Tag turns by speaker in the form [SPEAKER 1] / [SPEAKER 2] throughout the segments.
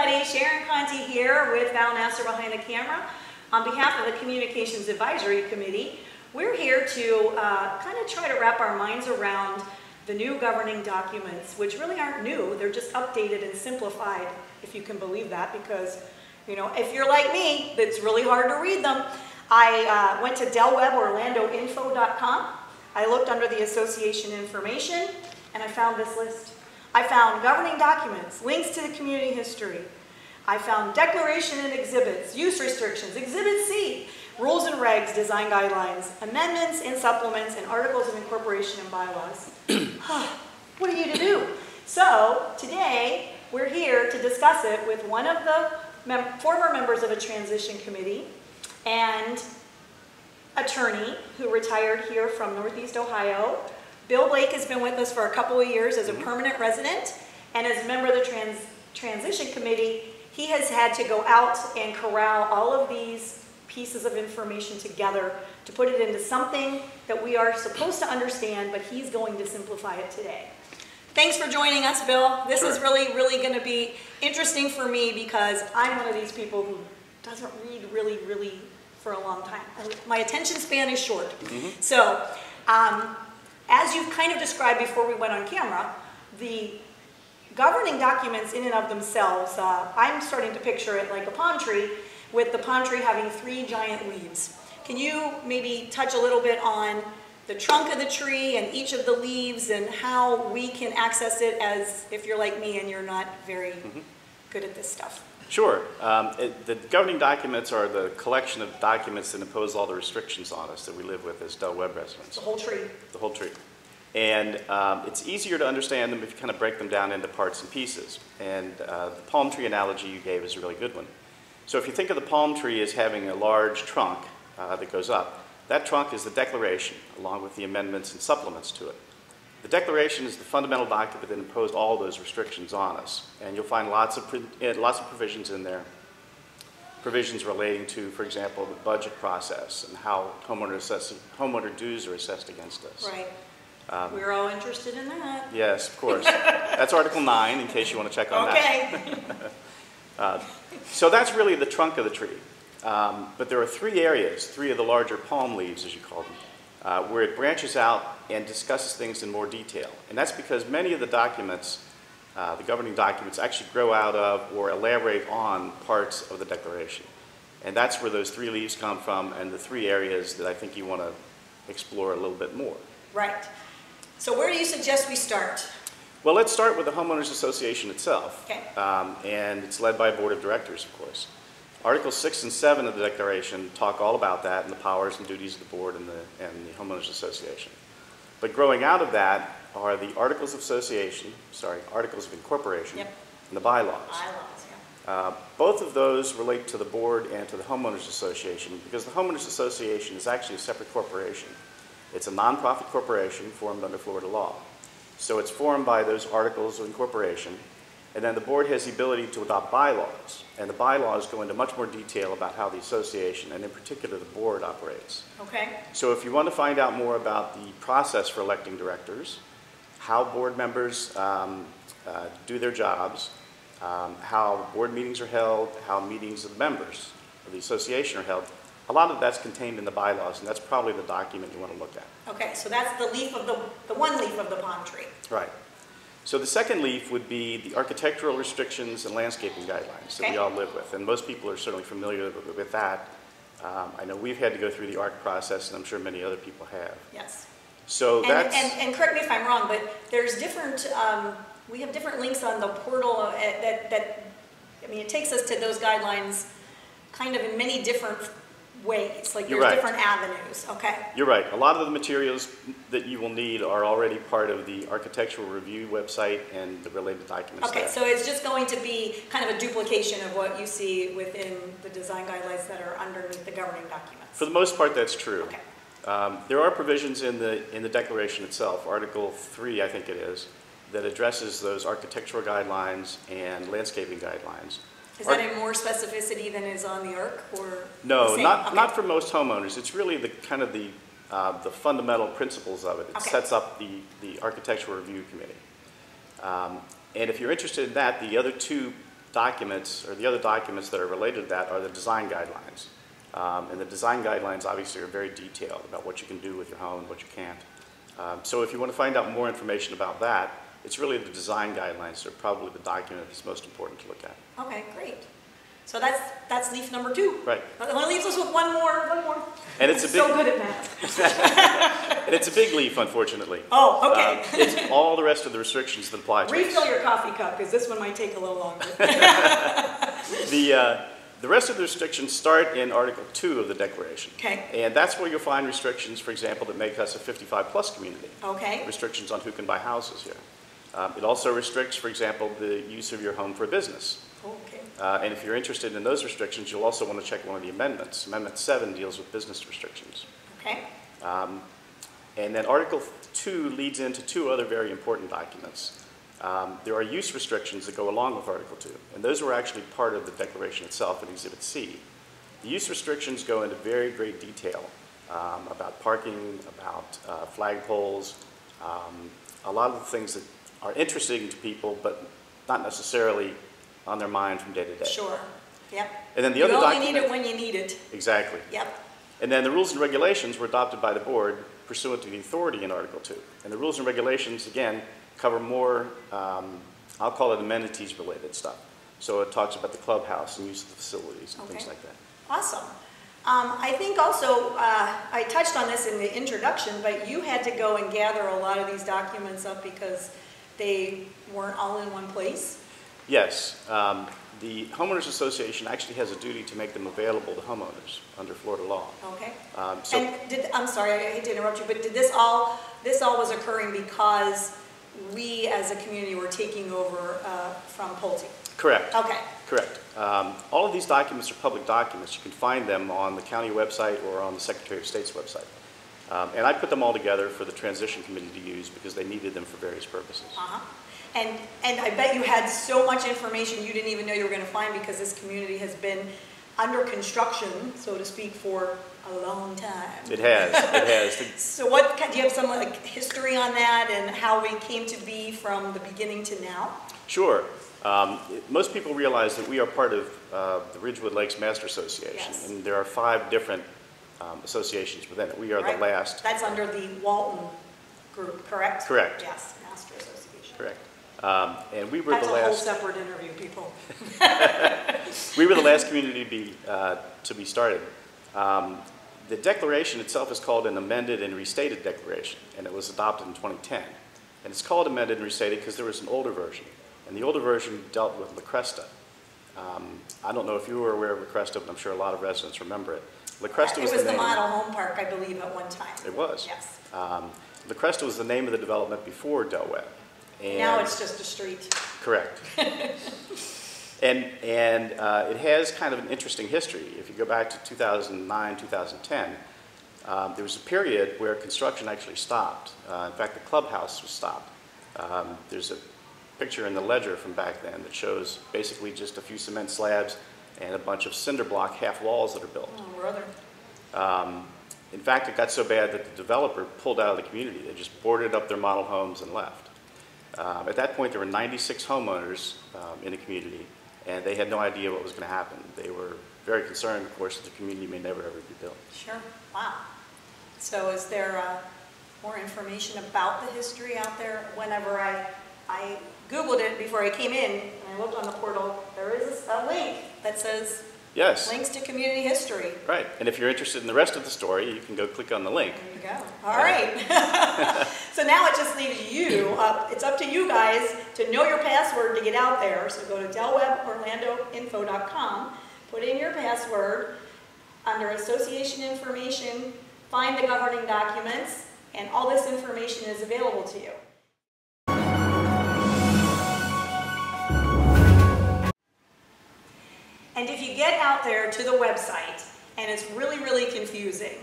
[SPEAKER 1] everybody, Sharon Conti here with Val Nasser behind the camera. On behalf of the Communications Advisory Committee, we're here to kind of try to wrap our minds around the new governing documents, which really aren't new, they're just updated and simplified, if you can believe that, because, you know, if you're like me, it's really hard to read them. I went to delweb.orlandoinfo.com. I looked under the association information, and I found this list. I found governing documents, links to the community history. I found declaration and exhibits, use restrictions, Exhibit C, rules and regs, design guidelines, amendments and supplements, and articles of incorporation and bylaws. What are you to do? So today, we're here to discuss it with one of the former members of a transition committee and attorney who retired here from Northeast Ohio. Bill Blake has been with us for a couple of years as a permanent resident, and as a member of the transition committee, he has had to go out and corral all of these pieces of information together to put it into something that we are supposed to understand, but he's going to simplify it today. Thanks for joining us, Bill. This is really going to be interesting for me because I'm one of these people who doesn't read really for a long time. My attention span is short. So, as you've kind of described before we went on camera, the governing documents in and of themselves, I'm starting to picture it like a palm tree, with the palm tree having 3 giant leaves. Can you maybe touch a little bit on the trunk of the tree and each of the leaves and how we can access it as if you're like me and you're not very good at this stuff?
[SPEAKER 2] Sure. The governing documents are the collection of documents that impose all the restrictions on us that we live with as Del Webb residents.
[SPEAKER 1] The whole tree.
[SPEAKER 2] The whole tree. And it's easier to understand them if you kind of break them down into parts and pieces. And the palm tree analogy you gave is a really good one. So if you think of the palm tree as having a large trunk that goes up, that trunk is the declaration along with the amendments and supplements to it. The declaration is the fundamental document that imposed all those restrictions on us. And you'll find lots of provisions in there. Provisions relating to, for example, the budget process and how homeowner dues are assessed against us.
[SPEAKER 1] Right. We're all interested in that.
[SPEAKER 2] Yes, of course. That's Article 9, in case you want to check on that.
[SPEAKER 1] Okay.
[SPEAKER 2] So that's really the trunk of the tree. But there are 3 areas, 3 of the larger palm leaves, as you call them, where it branches out and discusses things in more detail. And that's because many of the documents, the governing documents, actually grow out of or elaborate on parts of the declaration. And that's where those 3 leaves come from and the 3 areas that I think you want to explore a little bit more.
[SPEAKER 1] Right. So where do you suggest we start?
[SPEAKER 2] Well, let's start with the Homeowners Association itself.
[SPEAKER 1] Okay.
[SPEAKER 2] And it's led by a board of directors, of course. Articles 6 and 7 of the Declaration talk all about that and the powers and duties of the board and the Homeowners Association. But growing out of that are the Articles of Incorporation, and the bylaws. Both of those relate to the board and to the Homeowners Association because the Homeowners Association is actually a separate corporation. It's a nonprofit corporation formed under Florida law. So it's formed by those Articles of Incorporation, and then the board has the ability to adopt bylaws. And the bylaws go into much more detail about how the association, and in particular the board, operates.
[SPEAKER 1] Okay.
[SPEAKER 2] So if you want to find out more about the process for electing directors, how board members do their jobs, how board meetings are held, how meetings of the members of the association are held, a lot of that's contained in the bylaws, and that's probably the document you want to look at.
[SPEAKER 1] Okay, so that's the leaf of the one leaf of the palm tree.
[SPEAKER 2] Right. So the second leaf would be the architectural restrictions and landscaping guidelines that we all live with, and most people are certainly familiar with that. I know we've had to go through the ARC process, and I'm sure many other people have.
[SPEAKER 1] Yes.
[SPEAKER 2] So
[SPEAKER 1] and correct me if I'm wrong, but there's different. We have different links on the portal that I mean, it takes us to those guidelines, kind of in many different ways, like there's different avenues. Okay.
[SPEAKER 2] You're right. A lot of the materials that you will need are already part of the architectural review website and the related documents.
[SPEAKER 1] Okay, so it's just going to be kind of a duplication of what you see within the design guidelines that are underneath the governing documents.
[SPEAKER 2] For the most part, that's true.
[SPEAKER 1] Okay.
[SPEAKER 2] There are provisions in the declaration itself, Article 3, I think it is, that addresses those architectural guidelines and landscaping guidelines.
[SPEAKER 1] Is that in more specificity than is on the ARC, or
[SPEAKER 2] no? Not for most homeowners. It's really the kind of the fundamental principles of it. It sets up the architectural review committee. And if you're interested in that, the other 2 documents, or the other documents that are related to that, are the design guidelines. And the design guidelines obviously are very detailed about what you can do with your home and what you can't. So if you want to find out more information about that, it's really the design guidelines that are probably the document that's most important to look at.
[SPEAKER 1] Okay, great. So that's leaf number 2.
[SPEAKER 2] Right.
[SPEAKER 1] That only leaves us with one more.
[SPEAKER 2] And it's a big,
[SPEAKER 1] so good at math.
[SPEAKER 2] and it's a big leaf, unfortunately.
[SPEAKER 1] Oh, okay.
[SPEAKER 2] It's all the rest of the restrictions that apply to it.
[SPEAKER 1] Refill your coffee cup, because this one might take a little longer.
[SPEAKER 2] The rest of the restrictions start in Article 2 of the Declaration.
[SPEAKER 1] Okay.
[SPEAKER 2] And that's where you'll find restrictions, for example, that make us a 55-plus community.
[SPEAKER 1] Okay.
[SPEAKER 2] Restrictions on who can buy houses here. It also restricts, for example, the use of your home for business.
[SPEAKER 1] Okay.
[SPEAKER 2] And if you're interested in those restrictions, you'll also want to check one of the amendments. Amendment 7 deals with business restrictions.
[SPEAKER 1] Okay.
[SPEAKER 2] And then Article 2 leads into 2 other very important documents. There are use restrictions that go along with Article 2, and those were actually part of the Declaration itself in Exhibit C. The use restrictions go into very great detail about parking, about flagpoles, a lot of the things that are interesting to people, but not necessarily on their mind from day to day.
[SPEAKER 1] Sure. Yep.
[SPEAKER 2] And then the
[SPEAKER 1] You
[SPEAKER 2] other
[SPEAKER 1] only
[SPEAKER 2] document,
[SPEAKER 1] need it when you need it.
[SPEAKER 2] Exactly.
[SPEAKER 1] Yep.
[SPEAKER 2] And then the rules and regulations were adopted by the board pursuant to the authority in Article 2. And the rules and regulations, again, cover more, I'll call it amenities-related stuff. So it talks about the clubhouse and use of the facilities and things like that.
[SPEAKER 1] Awesome. I think also, I touched on this in the introduction, but you had to go and gather a lot of these documents up because they weren't all in one place.
[SPEAKER 2] Yes. The Homeowners Association actually has a duty to make them available to homeowners under Florida law.
[SPEAKER 1] Okay.
[SPEAKER 2] So
[SPEAKER 1] And I'm sorry, I hate to interrupt you, but did this all was occurring because we as a community were taking over from Pulte?
[SPEAKER 2] correct.
[SPEAKER 1] Okay.
[SPEAKER 2] Correct. All of these documents are public documents. You can find them on the county website or on the Secretary of State's website. And I put them all together for the transition committee to use because they needed them for various purposes.
[SPEAKER 1] Uh-huh. And I bet you had so much information you didn't even know you were going to find because this community has been under construction, so to speak, for a long time.
[SPEAKER 2] It has. It has.
[SPEAKER 1] So do you have some history on that and how we came to be from the beginning to now?
[SPEAKER 2] Sure. Most people realize that we are part of the Ridgewood Lakes Master Association,
[SPEAKER 1] Yes.
[SPEAKER 2] and there are 5 different associations within it. We are the last.
[SPEAKER 1] That's under the Walton group, correct?
[SPEAKER 2] Correct.
[SPEAKER 1] Yes, Master Association.
[SPEAKER 2] Correct. And we were
[SPEAKER 1] That's
[SPEAKER 2] the
[SPEAKER 1] a whole
[SPEAKER 2] last.
[SPEAKER 1] separate interview, people.
[SPEAKER 2] We were the last community to be started. The declaration itself is called an amended and restated declaration, and it was adopted in 2010. And it's called amended and restated because there was an older version, and the older version dealt with La Cresta. I don't know if you were aware of La Cresta, but I'm sure a lot of residents remember it. La Cresta was
[SPEAKER 1] the model home park, I believe, at one time.
[SPEAKER 2] It was.
[SPEAKER 1] Yes.
[SPEAKER 2] La Cresta was the name of the development before Del Webb. And
[SPEAKER 1] Now it's just a street.
[SPEAKER 2] correct. And it has kind of an interesting history. If you go back to 2009, 2010, there was a period where construction actually stopped. In fact, the clubhouse was stopped. There's a picture in the ledger from back then that shows basically just a few cement slabs and a bunch of cinder block half walls that are built.
[SPEAKER 1] Oh, brother.
[SPEAKER 2] In fact, it got so bad that the developer pulled out of the community. They just boarded up their model homes and left. At that point, there were 96 homeowners in the community, and they had no idea what was going to happen. They were very concerned, of course, that the community may never ever be built.
[SPEAKER 1] Sure. Wow. So is there more information about the history out there? Whenever I Googled it before I came in, and I looked on the portal, there is a link that says
[SPEAKER 2] Yes.
[SPEAKER 1] links to community history.
[SPEAKER 2] Right. And if you're interested in the rest of the story, you can go click on the link.
[SPEAKER 1] There you go. All right. So now it just leaves you, it's up to you guys to know your password to get out there. So go to delweborlandoinfo.com, put in your password, under association information, find the governing documents, and all this information is available to you. And if you get out there to the website and it's really, really confusing,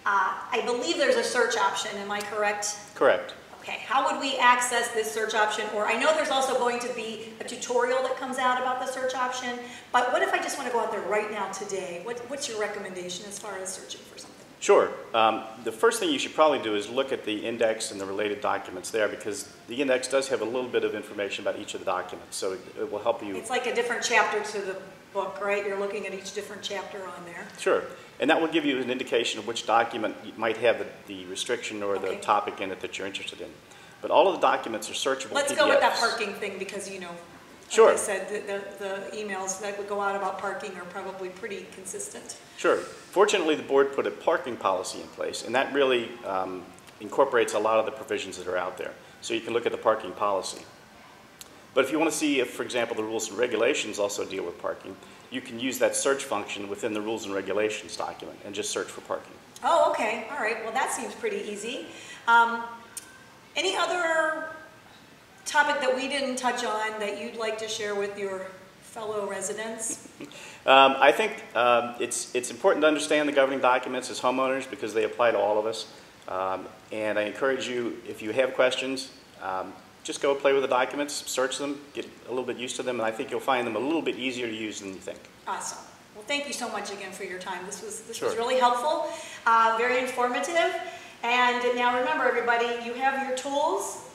[SPEAKER 1] I believe there's a search option, am I correct?
[SPEAKER 2] Correct.
[SPEAKER 1] Okay, how would we access this search option? Or I know there's also going to be a tutorial that comes out about the search option, but what if I just want to go out there right now today? What's your recommendation as far as searching for something?
[SPEAKER 2] Sure. The first thing you should probably do is look at the index and the related documents there, because the index does have a little bit of information about each of the documents, so it will help you.
[SPEAKER 1] It's like a different chapter to the book, right? You're looking at each different chapter on there.
[SPEAKER 2] Sure. And that will give you an indication of which document might have the restriction or the topic in it that you're interested in. But all of the documents are searchable
[SPEAKER 1] Let's
[SPEAKER 2] PDFs.
[SPEAKER 1] go with that parking thing because, you know,
[SPEAKER 2] Sure.
[SPEAKER 1] like I said, the emails that would go out about parking are probably pretty consistent.
[SPEAKER 2] Sure. Fortunately, the board put a parking policy in place, and that really incorporates a lot of the provisions that are out there. So you can look at the parking policy. But if you want to see if, for example, the rules and regulations also deal with parking, you can use that search function within the rules and regulations document and just search for parking.
[SPEAKER 1] Oh, okay. All right. Well, that seems pretty easy. Any other topic that we didn't touch on that you'd like to share with your fellow residents?
[SPEAKER 2] I think it's important to understand the governing documents as homeowners because they apply to all of us. And I encourage you, if you have questions, just go play with the documents, search them, get a little bit used to them, and I think you'll find them a little bit easier to use than you think.
[SPEAKER 1] Awesome. Well, thank you so much again for your time. This was
[SPEAKER 2] Sure.
[SPEAKER 1] really helpful, very informative. And now remember, everybody, you have your tools.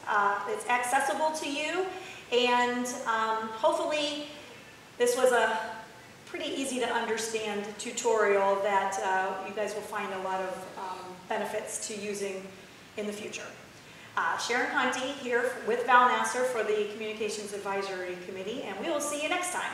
[SPEAKER 1] It's accessible to you, and hopefully this was a pretty easy to understand tutorial that you guys will find a lot of benefits to using in the future. Sharon Conti here with Val Nasser for the Communications Advisory Committee, and we will see you next time.